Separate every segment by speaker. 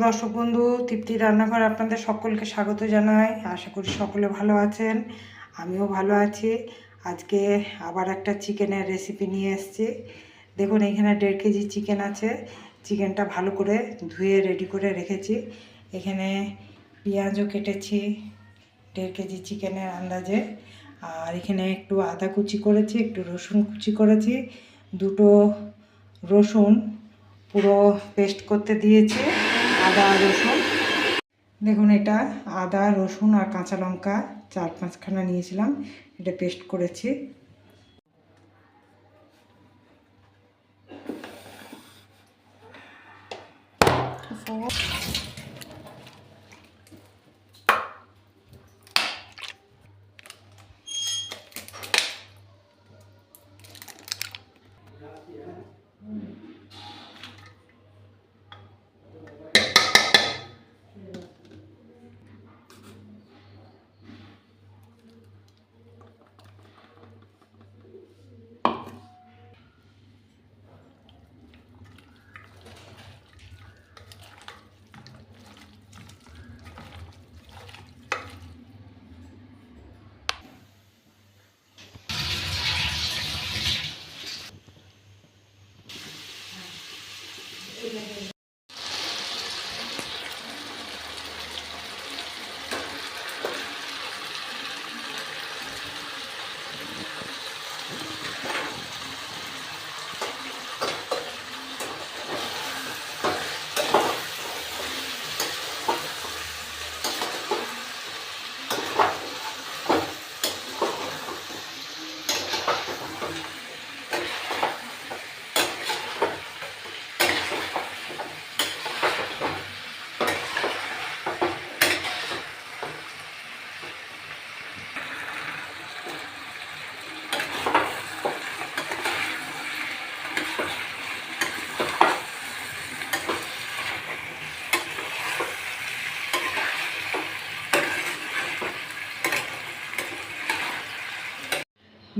Speaker 1: দর্শক বন্ধু, তৃপ্তি রান্নাঘর আপনাদের সকলকে স্বাগত জানাই। আশা করি সকলে ভালো আছেন, আমিও ভালো আছি। আজকে আবার একটা চিকেনের রেসিপি নিয়ে এসেছি। দেখুন, এখানে 1.5 কেজি চিকেন আছে। চিকেনটা ভালো করে ধুয়ে রেডি করে রেখেছি। এখানে পেঁয়াজও কেটেছি 1.5 কেজি চিকেনের আন্দাজে। আর এখানে একটু আদা কুচি করেছি, একটু রসুন কুচি করেছি। দুটো রসুন পুরো পেস্ট করতে দিয়েছি, আদা রসুন। দেখুন, এটা আদা রসুন আর কাঁচা লঙ্কা 4-5খানা নিয়েছিলাম, এটা পেস্ট করেছি।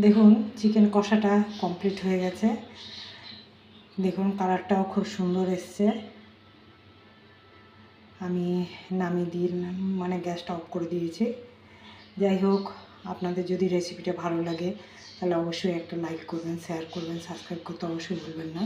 Speaker 1: দেখুন, চিকেন কষাটা কমপ্লিট হয়ে গেছে। দেখুন, কালারটাও খুব সুন্দর এসছে। আমি নামিয়ে দিয়ে গ্যাসটা অফ করে দিয়েছি। যাই হোক, আপনাদের যদি রেসিপিটা ভালো লাগে তাহলে অবশ্যই একটা লাইক করবেন, শেয়ার করবেন, সাবস্ক্রাইব করতে অবশ্যই ভুলবেন না।